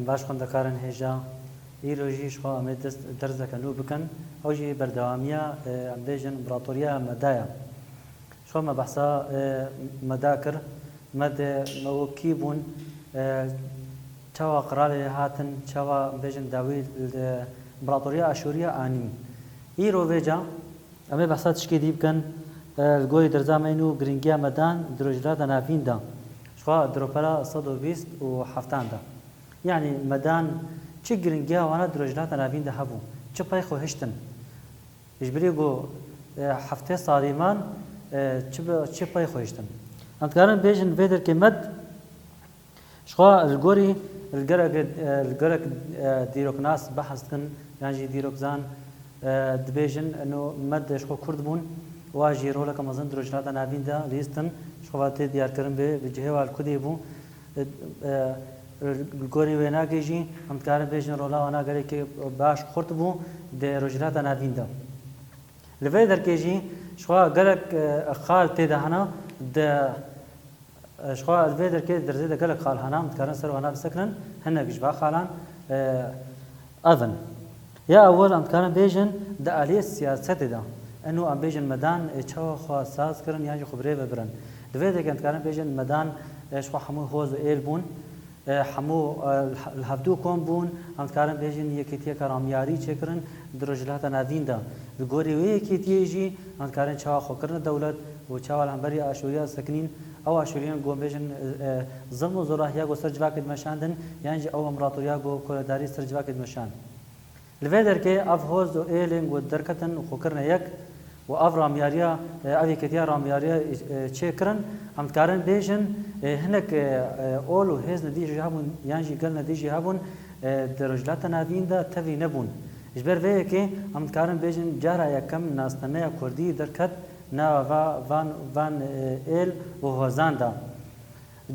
باش خوندەکارن هێژا ئیرۆژیش خۆ ئەمێ دەرز دەکەن و بکەن ئەوژی بەردەوامیە ئەم بێژن ئیمپراتۆریە مەدایە شۆمە بەحسا مەدا کرد مەدەوە کی بوون چاوە قرالێ هاتن چاوە بێژن داوی ئیمپراتۆریە ئاشوریە ئانی ئیرۆ vêca ئەمێ بەحسا تشکی دی بکەن گۆری دەرزامین و گرنگیە مەدان درۆژراتە ناویندا شخوا درۆپەرە 127 یعنی مەدان چی گرنگیە وانە درۆژراتە ناویندا هەبوو چ پای خۆ هشتن هیچبری گۆ هەفتێ ساڵیمان چی پای خۆ هشتن ئەمتکارن بێژن vê derkê med şixwa li gorî li gerek dîroknas behs dikin yan jî dîrokzan dibêjin med şixwe Kurd bûn wa jî roleka mezin dirojnata navîn de lîstin şixwa tê diyarkirin bi cihêwa li Kudê bû li gorî wê nagê jî em dikarin bêjin rola wana gerekê baş xurt bû di rojnata navîn de li vê derkê jî şixwa gerek xal tê de hene di شخوا الوی درکه درزه دگل خال هنام کارن سر وانا بسکنن هنگ جوا خالان اذن یا اول ام کارن بیجن د علی سیاست ده انه ام بیجن مدان چوا خوا ساز کرن یا خبره ببرن الوی درکه کارن بیجن مدان شخوا حمو هوز ایل بون حمو الهفدو کون بون ام کارن بیجن یکیتیه کرامیاری چکرن درجلات نادین ده گوری وی یکیتیه جی ام کارن چوا خو کرن دولت و چوا لامبری اشوریا سکنین او اشوریان گو بیژن ظلم و زراحیا گو سر جواکد مشاندن یعنی او امپراتوریا گو کولداری سر جواکد مشان لوی درکه اف هوز و ایلینگ و درکتن و خوکرن یک و اف رامیاریا اوی کتیا رامیاریا چیکرن ام کارن بیژن هنک اول و هز ندی جهابون یعنی گل ندی جهابون درجلات نادین ده توی نبون اجبر وی که ام کارن بیژن جارا یکم ناستنه کردی درکت نا وان ایل و هوزاندا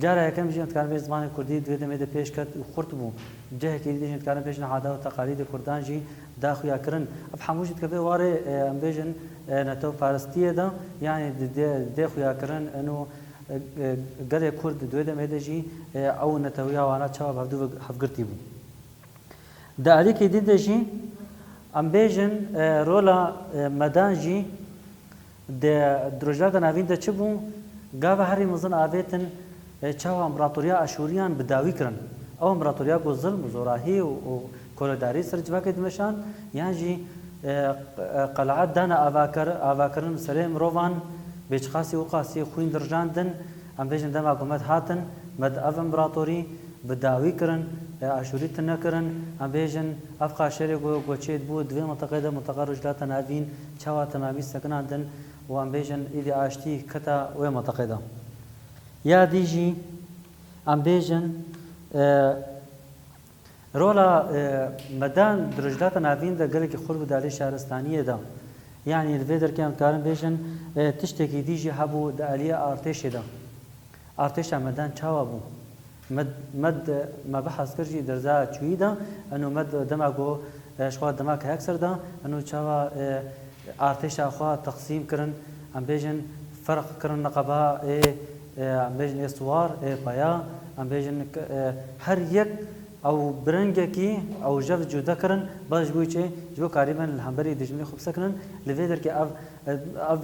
جارا یکم جیت کار به زبان کردی دوی دمه پیش کرد خورت بو جه کی دیجن کار پیش نه عادت و تقالید کردان جی داخویا کرن اب حموجت کبه واره ام بیجن نتو فارستیه دا یعنی داخویا کرن انه گل کرد دوی دمه جی او نتویا وانا چا بهدو حفګرتی بو د علی کی دی جی ام بیجن رولا مدان جی د درجات ناوین د چبون گاو هری مزن آبیتن چاو امپراتوریا اشوریان بداوی کرن او امپراتوریا کو ظلم و زوراهی و کولداری سر جواکه دمشان یعنی قلعت دانا آواکرن سلیم روان بیچ خاصی و قاسی خوین درجاندن ام بیجن دم حکومت هاتن مد اف امپراتوری بداوی کرن اشوری تنکرن ام بیجن اف قاشری گوچید بود دوی منطقه منطقه رجلات ناوین چاو تمامی سکناندن و ام بیجن ایدی آشتی کتا و منطقه یا دیجی ام بیجن رولا مدان درجات ناوین ده گله که خلق دالی شهرستانیه ده یعنی الویدر که ام کارن بیجن تشتکی دیجی هبو ده علیه ارتش ده ارتش مدان چاوا بو مد ما بحث کرجی درزا چوی ده انو مد دماغو شخوا دماغ هکسر ده انو چاوا ارتش اخوا تقسیم کرن ام بیجن فرق کرن نقبا ام بیجن استوار پایا ام بیجن هر یک او برنگه کی او جف جدا کرن باش بوی چه جو قریبا الهمبری دجمنی خوب سکنن لویدر که اف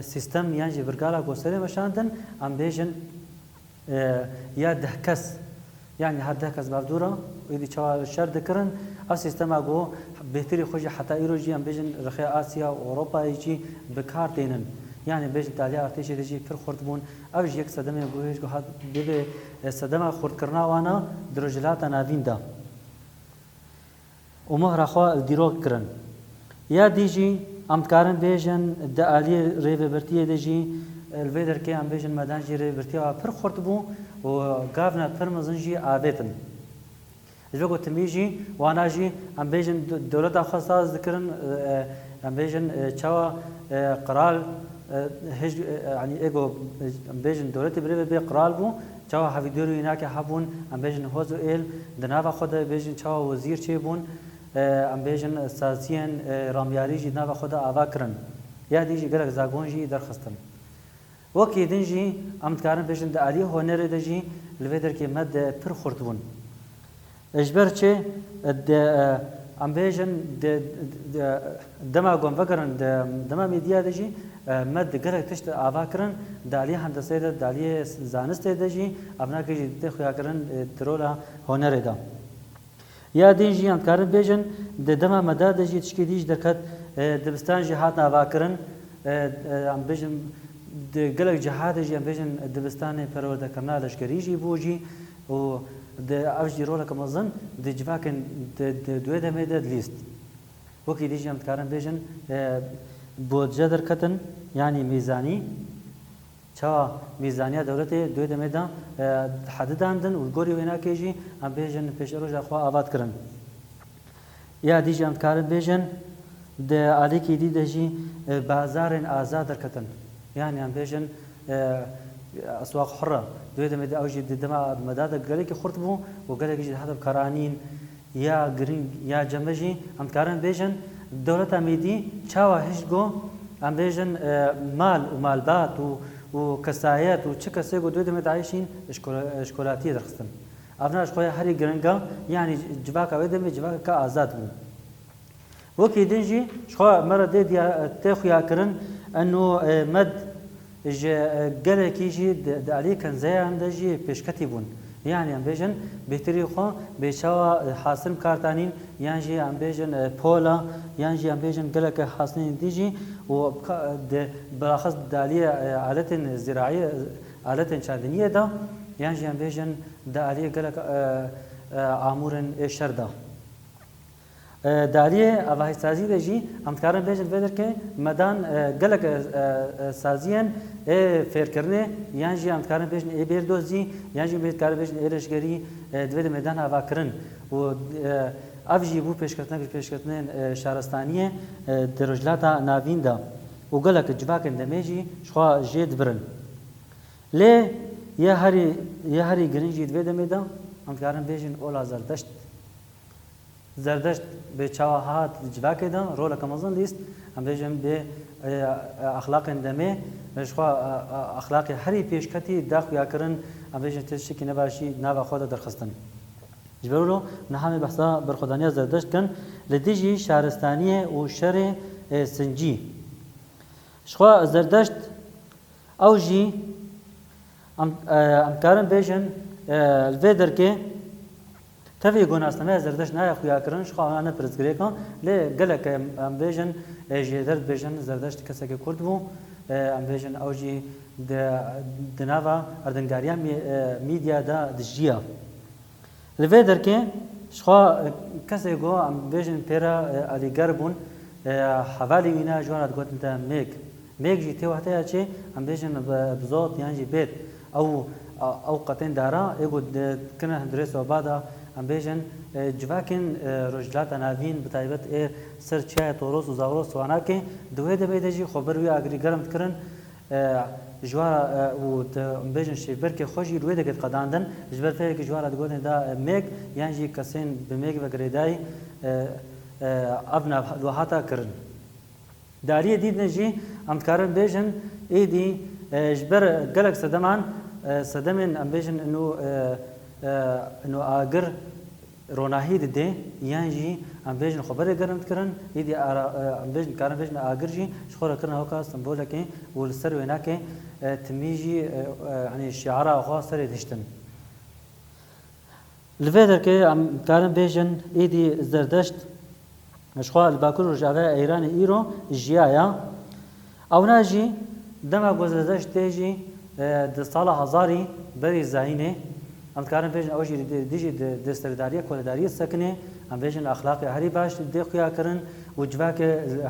سیستم یعنی برگالا گوسره مشاندن ام بیجن یا دهکس یعنی هر دهکس بردورا ایدی چهار شرد کرن اف سیستم اگو بهتری خوش حتی ایروجی هم بیجن رخی آسیا و اروپا ایجی بکار دینن یعنی بیجن تالی ارتش دیجی پر خورد بون اوش یک صدمه گویش گو هات بیبه صدمه خورد کرنا وانا درجلات ناوین دا و مهر خوا دیروک کرن یا دیجی امتکارن بیجن دا آلی ریو برتیه دیجی الویدر که ام بیجن مدان جی ریو برتیه پر خورد بون و گافنا پر مزن جی آبیتن جوگو تمیجی وانا جی ام بیجن دولت خاصاز ذکرن ام بیجن چوا قرال هج يعني ايجو ام بیجن دولت بری به قرال بو چوا هفیدورو اینا که هبون ام بیجن هوزو ایل دناوا خود بیجن چوا وزیر چه بون ام بیجن سازین رامیاری جی دناوا خود آوا کرن یا دیجی گلک زاگون جی درخستن وکی دنجی ام تکارن بیجن د علی هنر دجی الویدر که مد پر خورد بون اجبر چه ام بیژن دما گم فکرن دما میدیا دجی مد گرک تشت آوا کرن دالی هندسه ده دالی زانسته دجی ابنا که جدی خویا کرن ترولا هنر ده یا دیجی ام کارن بیژن دما مداد دجی تشکی دیج درکت دبستان جهات آوا کرن ام بیژن گلک جهاد جی ام بیژن دبستان پرورده کرنا لشکری جی بوجی و د اوج رولا کمزن د جواکن د دوی د میده لیست وکی دیجی ام کارن بیژن بودجه درکتن یعنی میزانی چا میزانیا دولت دوی د میده حدداندن و گوری وینا کیجی ام بیژن پیش روز خوا آباد کرن یا دیجی ام کارن بیژن د علی کی دی دجی بازارن آزاد درکتن يعني ام بيجن اسواق حره دويدا مدى اوجي دما مداد قالك خرطبو وقالك يجي هذا بكرانين يا جرين يا جمجي ام كارن بيجن دولة ميدي تشاوا هشجو ام بيجن مال ومالبات وكسايات وتشكسيغو دويدا مدى عايشين اشكولاتيه درخصن ابنا شويه هري جرينجا يعني جباكا ويدمي جباكا ازاد بو وكي دنجي شخوا مرة دي تاخو ياكرن انه مد قال كيجي دالي كان زي عندجي پیش كتبون يعني ام بيجن بهتري خو بيشوا حاصل كارتانين يعني ام بيجن بولا يعني ام بيجن قالك حاصلين ديجي و بالاخص دالي آلة زراعية آلة شادنية ده يعني ام بيجن دالي قالك عامورن شردا دالیه آواز سازی دهی ام کارن بیشتر بدر که مدان گلک سازیان فکرنه یعنی ام کارن بیشتر بیردوزی یعنی بیت کار بیشتر ایرشگری دوید مدان آوا کرن و افجی بو پیشکتن شهرستانیه درجلاتا ناویندا و گلک جواکن دمیجی شوا جد برن لی یه هری گرینجی دوید مدان ام کارن بیشتر اول زردشت زردشت به چاهات جواکه دان رولا کمازن لیست هم بیشتر به اخلاق اندامه مشخوا اخلاق هری پیشکتی داخل کردن هم بیشتر تشکی نباشی نبا خود درخستن جبرولو نحامی بحثا برخودانیا زردشت کن لدیجی شهرستانیه و شهر سنجی شخوا زردشت اوجی ام کارن بیشتر الفیدر که تفی گوناستمه زردشت نه خویا کردن شخوا آن پرزگری کن لی گلک ام بیشتر جدرد بیشتر زردشت کسی که کرد بو ام بیشتر اوجی دنوا اردنگاریا میدیا دا دجیا لفیدر که شخوا کسی گو ام بیشتر پیرا علیگر بون حوالی وینا جوانات گوتن تا میگ جی تی وقتی چه ام بیشتر بزود یعنی بیت او قطن دارا ایگو کنه هندرس و بعدا ام بیشتر جواکن رجلات ناوین بتایبت سر چای توروس و زاوروس وانا که دوی دبیدجی خبر وی اگری گرم کرن جوار و بیشتر شیبر که خوشی روی دکت قداندن جبر فکر جوار دگوتن دا میگ یعنی کسین به میگ و گریدای ابنا لوحاتا کرن داریه دید نجی ام کارن بیشتر ایدی جبر گلک صدمن ام بیشتر انو آگر روناهی ده یعنی ام بیشتر خبر گرم کرن ایدی ام بیشتر کارن بیشتر آگر جی شخورا کرن هوکا سمبوله که ولسر وینا که تمیجی یعنی شعار آخوا سر دشتن لفیدر که ام کارن بیشتر ایدی زردشت مشخوا الباکور رجعه ایران ایرو جیایا او ناجی دما گذشت تیجی د سال هزاری بری زاینه ام کارن بیشتر اوجی دیجی دسترداری کولداری سکنه ام بیشتر اخلاق هری باش دیخیا کرن و جواک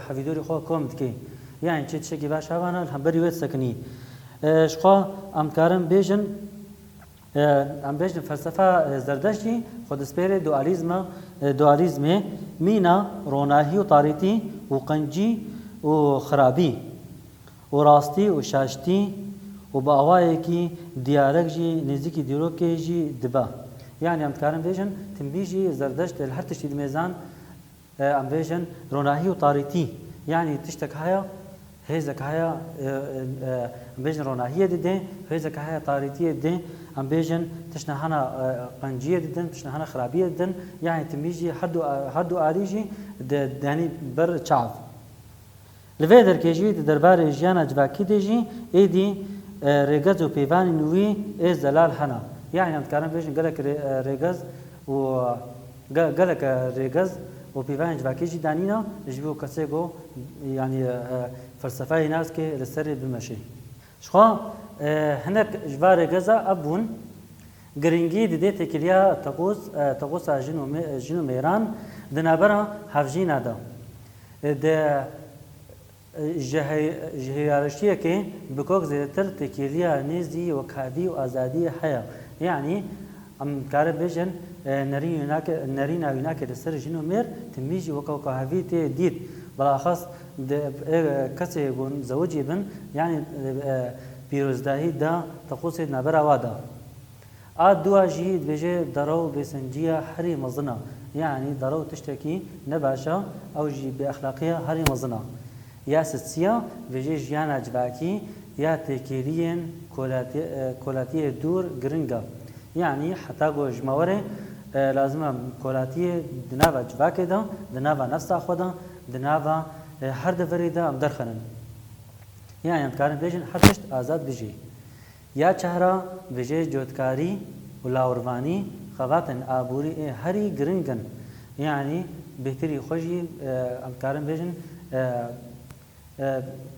حویدوری خو کومت کی یعنی چه چکی باش هوانه هم بری وید سکنی شخوا ام کارن بیشتر فلسفه زردشتی خود سپیر دوالیزم مینا روناهی و تاریتی و قنجی و خرابی و راستی و شاشتی و با آوایی که دیالک جی نزدیکی دیالوگی جی دبا یعنی ام کارن بیشتر تنبیجی زردشت هر تشتید میزان ام بیشتر روناهی و تاریتی یعنی تشتک هایا هیزک هایا بیشتر روناهی ده هیزک هایا تاریتی ده ام بیژن تشنا هنا قنجيه ددن تشنا هنا خرابيه ددن يعني تميجي حدو عاليجي داني بر چاو لوی درکیجی دربار جیانا جواکی دیجی ایدی رگز و پیوانی نوی ای زلال هنا يعني ام كارن بيجن قالك رگز و قالك رگز و پیوانی جواکی جی دانینا جبو کسی گو يعني فلسفه ناس که لسر بمشي شخوا هناك جوار رگزا ابون گرینگی دیده تکلیا تقوس جنو میران دنابرا هفجینا دا ده جهيرشتيه كي بكوك زيتر تكيليا نيزي وكادي وازادي حياه يعني ام كارب بيجن نرينا هناك السر جنو مير تميجي وكوكا هافيتي ديت بالاخص كسي يكون زوجي بن يعني بيروزداهي دا تقوس نابرا وادا دوا جي بيجي درو بسنجيه حري مظنه يعني درو تشتكي نباشا او جي باخلاقيه حري مظنه یا ستسیا ویژه جیانا جواکی یا تکیلین کولاتی دور گرنگا یعنی حتی گو جموره لازمه کولاتی دناوا جواکی دا دناوا نفسا خودا دناوا هر دفری دا ام درخنن یعنی امکارن بیجن هر تشت آزاد بجی یا چهره ویژه جودکاری و لاوروانی خواتن آبوری هری گرنگن یعنی بهتری خوشی امکارن بیجن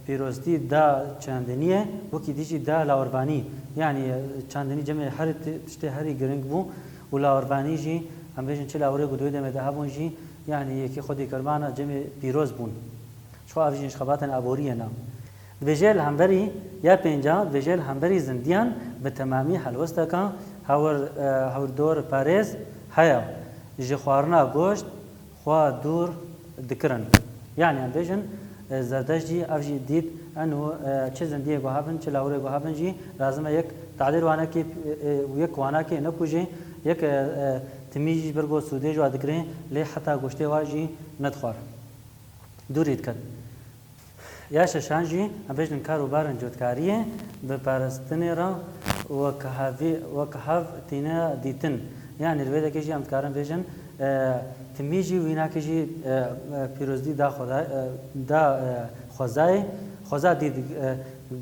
پیروزی دا چندنیه وکی دیجی دا لاوروانی یعنی چندنی جمع هر تشته هری گرنگ بو و لاوروانی جی هم بیشتر چه لاوره گدوی دم ده هبون جی یعنی یکی خودی کرمانه جمع پیروز بون شو آفیجش خباتن عبوریه نام ویژل همبری یا پنجا ویژل همبری زندیان به تمامی حلوسته که هور دور پاریز هیا جخوارنا گوشت خوا دور دکرن یعنی هم بیشتر زردشتی افجی دید انو چه زندیه گوهابن چه لاوره گوهابن جی لازمه یک تعدیل وانه کی و یک وانه کی نکوجی یک تمیجی برگو سوده جو ادکرین لی حتی گوشته واجی ندخوار دورید کد یا ششانجی ابجن کارو بارن جودکاریه به پرستنی را و کهاو تینا دیتن یعنی الویده کشی هم کارن بیجن تمیجی وینا کشی پیروزی دا خوزای دید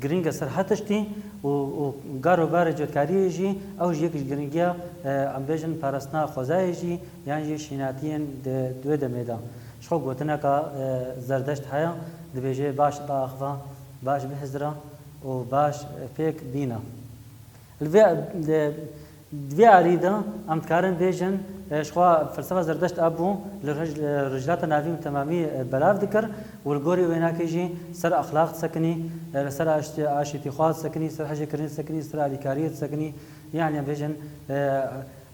گرینگ سر هاتشتی و گارو بار جودکاری جی او یکیش گرینگیا ام بیجن پرستنا خوزای جی یعنی شیناتین دوی دمیدا شو گوتنا که زردشت هیا دبیجه باش باخوا باش بهزرا و باش پیک بینا دوی عریدا ام کارن بیجن شخوا فلسفه زردشت ابو لرجلات نافیم تمامی بلاف ذکر والگوری وینا کیجی سر اخلاق سکنی سر عاشتی خواص سکنی سر حج کرین سکنی سر علیکاریت سکنی یعنی بیجن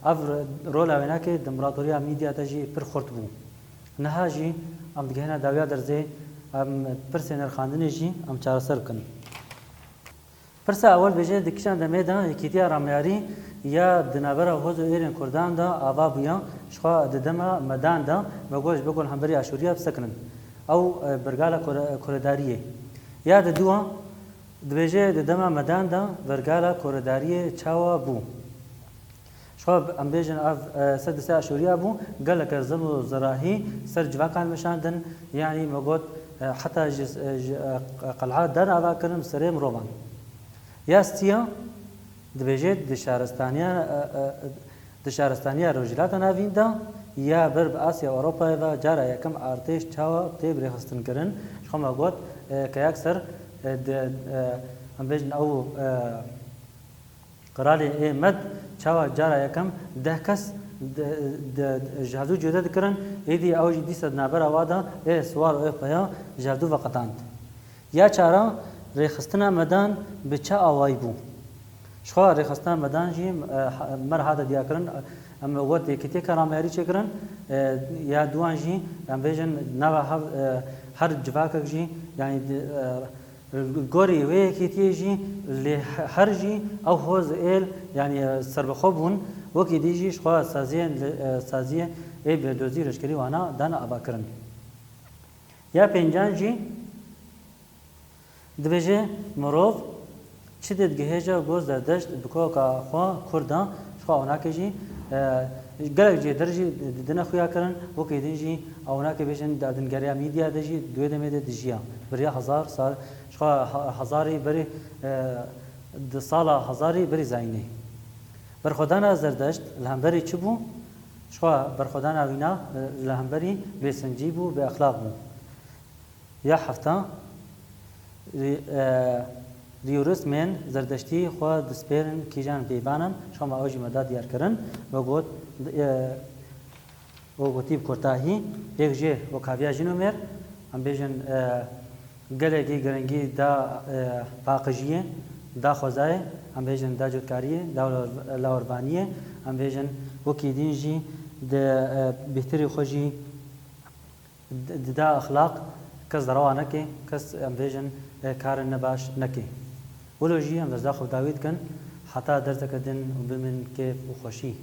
افر رولا وینا کی دمپراتوریا میدیا تجی پر خورت بو نهاجی ام دگهنا داویا درزه ام پرسنر خواندنی جی ام چار سر کن پرسا اول بیجه دکشان دمیدا یکیتیا رامیاری یا دنابرا هوزو ایران کردان دا آوا بیا شخوا ددما مدان دا بگوش بگول همبری آشوریا بسکنن او برگالا کورداریه یا دوا دبیجه ددما مدان دا برگالا کورداریه چاوا بو شخوا ام بیجن اف سدسه آشوریا بو گل کرزم و زراهی سر جواکان مشاندن یعنی مگوت حتی قلعات دار آوا کرن سریم روبان یا استیا دبیجه دشارستانیا روجلات ناویندا یا برب آسیا اروپا و جارا یکم ارتش چاوا تیب رخصتن کرن شما گوت که اکثر ام بیجن او قرار مد چاوا جارا یکم ده کس جهادو جوده کرن ایدی او جدی صد نابر وادا سوار او پیا جهادو وقتاند یا چارا رخصتنا مدان بچا آوای بو شخوا رخصتنا مدان جی مر هذا دیا کرن ام وقت کتی کرامیاری چکرن یا دوان جی ام بیجن نوا هر جواک جی یعنی گوری وی کتی جی لی هر جی او هوز ایل یعنی سربخوبون وکی دیجی شخوا سازیه ای بردوزی رشکری وانا دانا ابا کرن یا پنجان جی دبیجه مروف چی دید گهیجا گوز زردشت بکو که خوا کردان خوا اونا که جی گلک جی درجی دنا خویا کرن و که دنجی اونا که بیشن دادنگریا میدیا دجی دوی دمیده دجیا بریا 1000 سال خوا هزاری بری سال هزاری بری زینی برخودانا زردشت لهمبری چی بو شخوا برخودانا وینا لهمبری بسنجی بو به اخلاق بو یا هفته دیورس من زردشتی خوا دسپیرن کیجان دیبانن شما اوجی مداد دیار کرن و گوتی بکرتاهی یک جه و کاویا جنو مر هم بیجن گلگی گرنگی دا باقجیه دا خوزای هم بیجن دا جودکاریه دا لاوربانیه هم بیجن وکی دینجی دا بهتری خوشی دا اخلاق کس دروا نکی کس هم بیجن کار نباش نکی ولو جی هم درزا خود داوید کن حتی درزا کدن بمن کیف و خوشی